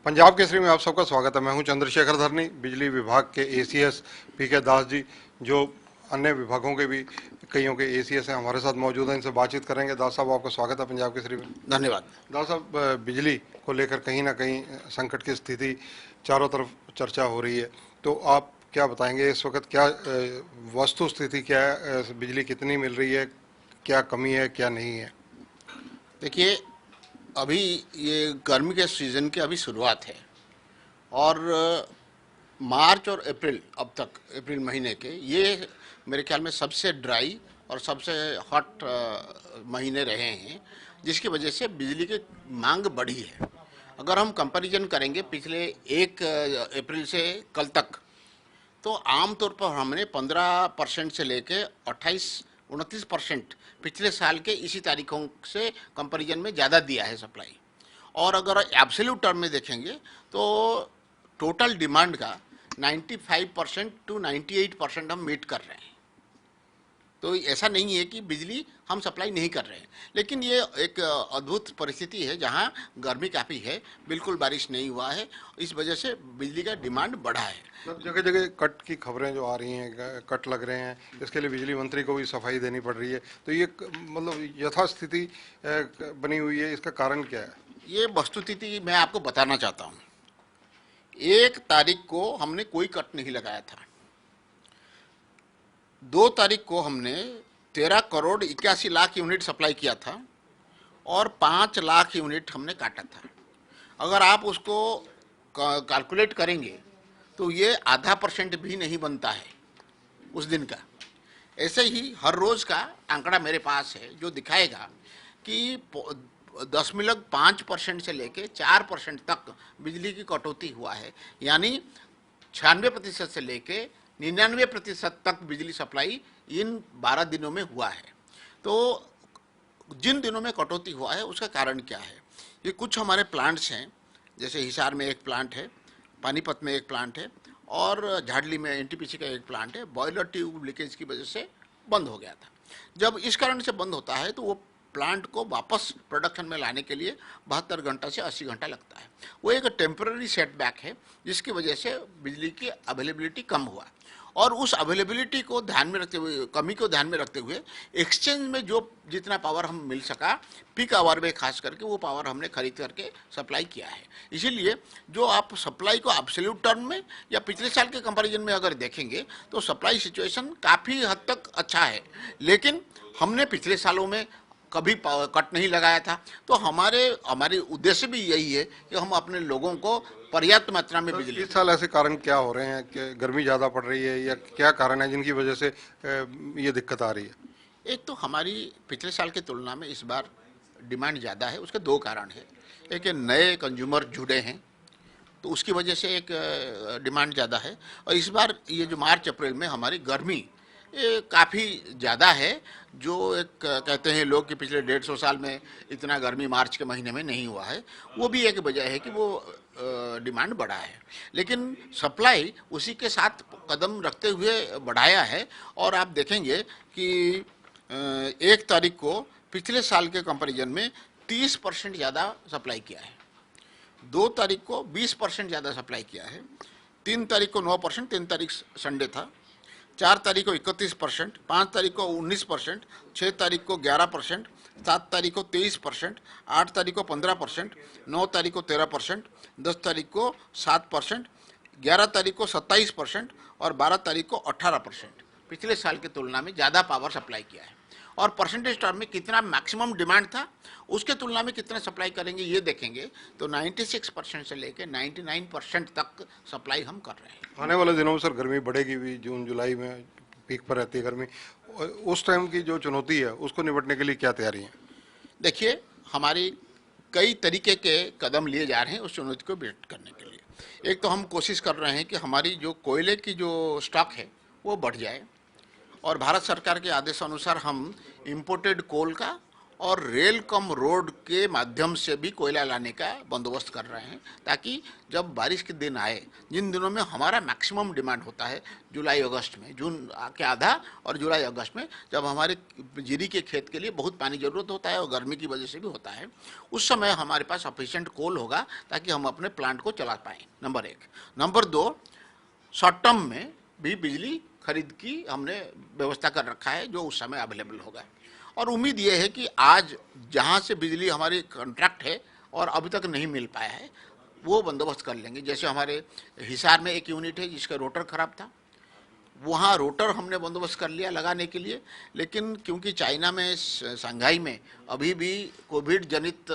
पंजाब केसरी में आप सबका स्वागत है। मैं हूं चंद्रशेखर धरनी। बिजली विभाग के एसीएस पीके दास जी, जो अन्य विभागों के भी कईयों के एसीएस हैं, हमारे साथ मौजूद हैं। इनसे बातचीत करेंगे। दास साहब, आपका स्वागत है पंजाब केसरी में। धन्यवाद। दास साहब, बिजली को लेकर कहीं ना कहीं संकट की स्थिति चारों तरफ चर्चा हो रही है, तो आप क्या बताएंगे इस वक्त क्या वस्तु स्थिति क्या है? बिजली कितनी मिल रही है, क्या कमी है, क्या नहीं है? देखिए, अभी ये गर्मी के सीज़न की अभी शुरुआत है और मार्च और अप्रैल, अब तक अप्रैल महीने के ये मेरे ख्याल में सबसे ड्राई और सबसे हॉट महीने रहे हैं, जिसकी वजह से बिजली की मांग बढ़ी है। अगर हम कंपैरिजन करेंगे पिछले 1 अप्रैल से कल तक, तो आमतौर पर हमने 15% से लेके 28-29% पिछले साल के इसी तारीखों से कंपैरिजन में ज़्यादा दिया है सप्लाई। और अगर एब्सोल्यूट टर्म में देखेंगे तो टोटल डिमांड का 95% टू 98% हम मीट कर रहे हैं। तो ऐसा नहीं है कि बिजली हम सप्लाई नहीं कर रहे हैं, लेकिन ये एक अद्भुत परिस्थिति है जहां गर्मी काफ़ी है, बिल्कुल बारिश नहीं हुआ है, इस वजह से बिजली का डिमांड बढ़ा है। जगह जगह कट की खबरें जो आ रही हैं, कट लग रहे हैं, इसके लिए बिजली मंत्री को भी सफाई देनी पड़ रही है, तो ये मतलब यथास्थिति बनी हुई है, इसका कारण क्या है? ये वस्तुस्थिति मैं आपको बताना चाहता हूँ। 1 तारीख को हमने कोई कट नहीं लगाया था। 2 तारीख को हमने 13 करोड़ 81 लाख यूनिट सप्लाई किया था और 5 लाख यूनिट हमने काटा था। अगर आप उसको कैलकुलेट करेंगे तो ये ½ % भी नहीं बनता है उस दिन का। ऐसे ही हर रोज़ का आंकड़ा मेरे पास है जो दिखाएगा कि 0.5% से लेके 4% तक बिजली की कटौती हुआ है, यानी 96% से लेके 99% तक बिजली सप्लाई इन 12 दिनों में हुआ है। तो जिन दिनों में कटौती हुआ है उसका कारण क्या है? ये कुछ हमारे प्लांट्स हैं, जैसे हिसार में एक प्लांट है, पानीपत में एक प्लांट है और झाड़ली में एनटीपीसी का एक प्लांट है। बॉयलर ट्यूब लीकेज की वजह से बंद हो गया था। जब इस कारण से बंद होता है तो वो प्लांट को वापस प्रोडक्शन में लाने के लिए 72 घंटा से 80 घंटा लगता है। वो एक टेम्पररी सेटबैक है, जिसकी वजह से बिजली की अवेलेबिलिटी कम हुआ और उस अवेलेबिलिटी को ध्यान में रखते हुए, कमी को ध्यान में रखते हुए एक्सचेंज में जो जितना पावर हम मिल सका पीक आवर में खास करके, वो पावर हमने खरीद करके सप्लाई किया है। इसीलिए जो आप सप्लाई को एब्सोल्यूट टर्म में या पिछले साल के कंपैरिजन में अगर देखेंगे तो सप्लाई सिचुएशन काफ़ी हद तक अच्छा है, लेकिन हमने पिछले सालों में कभी कट नहीं लगाया था। तो हमारे उद्देश्य भी यही है कि हम अपने लोगों को पर्याप्त मात्रा में बिजली। इस साल ऐसे कारण क्या हो रहे हैं कि गर्मी ज़्यादा पड़ रही है, या क्या कारण है जिनकी वजह से ये दिक्कत आ रही है? एक तो हमारी पिछले साल की तुलना में इस बार डिमांड ज़्यादा है, उसके 2 कारण हैं। एक नए कंज्यूमर जुड़े हैं तो उसकी वजह से एक डिमांड ज़्यादा है, और इस बार ये जो मार्च अप्रैल में हमारी गर्मी ये काफ़ी ज़्यादा है। जो एक कहते हैं लोग कि पिछले 150 साल में इतना गर्मी मार्च के महीने में नहीं हुआ है, वो भी एक वजह है कि वो डिमांड बढ़ा है। लेकिन सप्लाई उसी के साथ कदम रखते हुए बढ़ाया है, और आप देखेंगे कि 1 तारीख को पिछले साल के कंपैरिजन में 30% ज़्यादा सप्लाई किया है। 2 तारीख को 20% ज़्यादा सप्लाई किया है। 3 तारीख को 9%, 3 तारीख संडे था। 4 तारीख को 31%, 5 तारीख को 19%, 6 तारीख को 11%, 7 तारीख को 23%, 8 तारीख को 15%, 9 तारीख को 13%, 10 तारीख को 7%, 11 तारीख को 27% और 12 तारीख को 18%। पिछले साल की तुलना में ज़्यादा पावर सप्लाई किया है। और परसेंटेज टर्म में कितना मैक्सिमम डिमांड था उसके तुलना में कितना सप्लाई करेंगे ये देखेंगे तो 96% से लेकर 99% तक सप्लाई हम कर रहे हैं। आने वाले दिनों में सर गर्मी बढ़ेगी भी, जून जुलाई में पीक पर रहती है गर्मी। उस टाइम की जो चुनौती है उसको निपटने के लिए क्या तैयारी है? देखिए, हमारी कई तरीके के कदम लिए जा रहे हैं उस चुनौती को बेट करने के लिए। एक तो हम कोशिश कर रहे हैं कि हमारी जो कोयले की जो स्टॉक है वो बढ़ जाए, और भारत सरकार के आदेशानुसार हम इम्पोर्टेड कोल का और रेल कम रोड के माध्यम से भी कोयला लाने का बंदोबस्त कर रहे हैं, ताकि जब बारिश के दिन आए, जिन दिनों में हमारा मैक्सिमम डिमांड होता है, जुलाई अगस्त में, जून के आधा और जुलाई अगस्त में, जब हमारे जीरी के खेत के लिए बहुत पानी ज़रूरत होता है और गर्मी की वजह से भी होता है, उस समय हमारे पास सफिशिएंट कोल होगा ताकि हम अपने प्लांट को चला पाएँ, नंबर 1। नंबर 2, शॉर्ट टर्म में भी बिजली खरीद की हमने व्यवस्था कर रखा है, जो उस समय अवेलेबल होगा। और उम्मीद ये है कि आज जहाँ से बिजली हमारी कॉन्ट्रैक्ट है और अभी तक नहीं मिल पाया है, वो बंदोबस्त कर लेंगे। जैसे हमारे हिसार में एक यूनिट है जिसका रोटर खराब था, वहाँ रोटर हमने बंदोबस्त कर लिया लगाने के लिए, लेकिन क्योंकि चाइना में, शंघाई में अभी भी कोविड जनित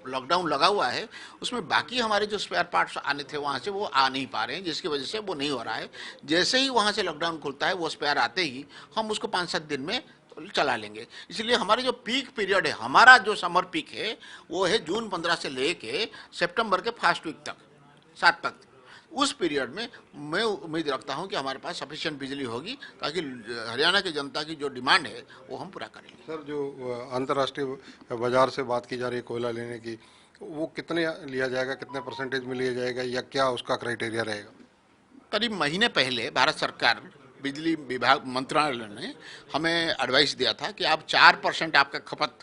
लॉकडाउन लगा हुआ है, उसमें बाकी हमारे जो स्पेयर पार्ट्स आने थे वहाँ से वो आ नहीं पा रहे हैं, जिसकी वजह से वो नहीं हो रहा है। जैसे ही वहाँ से लॉकडाउन खुलता है, वो स्पेयर आते ही हम उसको 5-7 दिन में चला लेंगे। इसलिए हमारे जो पीक पीरियड है, हमारा जो समर पीक है, वो है जून 15 से लेके सितंबर के फर्स्ट वीक तक, 7 तक। उस पीरियड में मैं उम्मीद रखता हूं कि हमारे पास सफिशिएंट बिजली होगी, ताकि हरियाणा की जनता की जो डिमांड है वो हम पूरा करेंगे। सर, जो अंतर्राष्ट्रीय बाजार से बात की जा रही है कोयला लेने की, वो कितने लिया जाएगा, कितने परसेंटेज में लिया जाएगा, या क्या उसका क्राइटेरिया रहेगा? करीब महीने पहले भारत सरकार बिजली विभाग मंत्रालय ने हमें एडवाइस दिया था कि आप 4% आपका खपत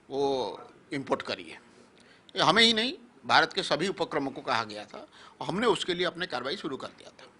वो इंपोर्ट करिए। ये हमें ही नहीं, भारत के सभी उपक्रमों को कहा गया था, और हमने उसके लिए अपने कार्रवाई शुरू कर दिया था।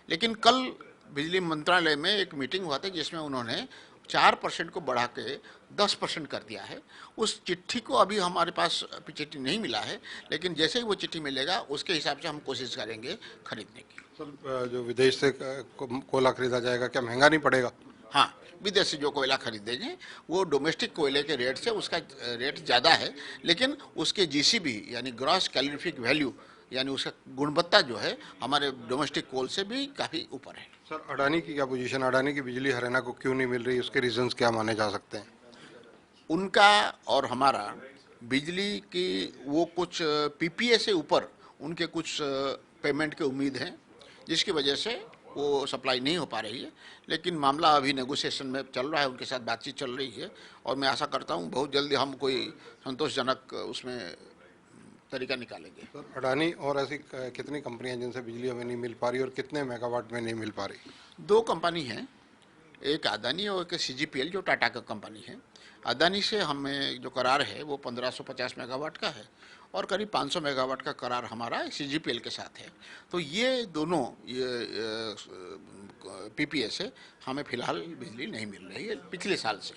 लेकिन कल बिजली मंत्रालय में एक मीटिंग हुआ था जिसमें उन्होंने 4% को बढ़ा के 10% कर दिया है। उस चिट्ठी को अभी हमारे पास चिट्ठी नहीं मिला है, लेकिन जैसे ही वो चिट्ठी मिलेगा उसके हिसाब से हम कोशिश करेंगे खरीदने की। सर, जो विदेश से कोयला खरीदा जाएगा, क्या महंगा नहीं पड़ेगा? हाँ, विदेश से जो कोयला खरीदेंगे वो डोमेस्टिक कोयले के रेट से उसका रेट ज़्यादा है, लेकिन उसके जीसीबी यानी ग्रॉस कैलोरीफिक वैल्यू, यानी उसका गुणवत्ता जो है हमारे डोमेस्टिक कोल से भी काफ़ी ऊपर है। सर, अडानी की क्या पोजीशन? अडानी की बिजली हरियाणा को क्यों नहीं मिल रही, उसके रीजंस क्या माने जा सकते हैं? उनका और हमारा बिजली की वो कुछ पीपीए से ऊपर उनके कुछ पेमेंट के उम्मीद हैं, जिसकी वजह से वो सप्लाई नहीं हो पा रही है। लेकिन मामला अभी नेगोशिएशन में चल रहा है, उनके साथ बातचीत चल रही है, और मैं आशा करता हूँ बहुत जल्दी हम कोई संतोषजनक उसमें तरीका निकालेंगे। सर, अडानी और ऐसी कितनी कंपनियां जिनसे बिजली हमें नहीं मिल पा रही, और कितने मेगावाट में नहीं मिल पा रही? 2 कंपनी हैं, एक अदानी और एक सीजीपीएल जो टाटा का कंपनी है। अदानी से हमें जो करार है वो 1550 मेगावाट का है, और करीब 500 मेगावाट का करार हमारा सीजीपीएल के साथ है। तो ये दोनों पीपीए से हमें फिलहाल बिजली नहीं मिल रही है पिछले साल से।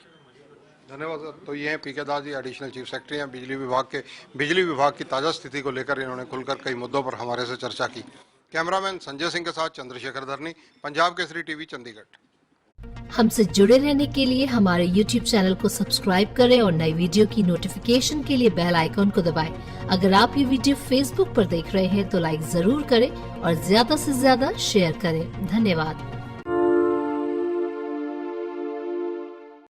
धन्यवाद सर। तो ये हैं पीके Das ji, additional chief secretary हैं बिजली विभाग की ताज़ा स्थिति को लेकर इन्होंने खुलकर कई मुद्दों पर हमारे से चर्चा की। कैमरामैन संजय सिंह के साथ चंद्रशेखर धरनी, पंजाब केसरी टीवी, चंडीगढ़। हमसे जुड़े रहने के लिए हमारे YouTube चैनल को सब्सक्राइब करें और नई वीडियो की नोटिफिकेशन के लिए बेल आइकॉन को दबाएं। अगर आप ये वीडियो Facebook पर देख रहे हैं तो लाइक जरूर करें और ज्यादा से ज्यादा शेयर करें। धन्यवाद।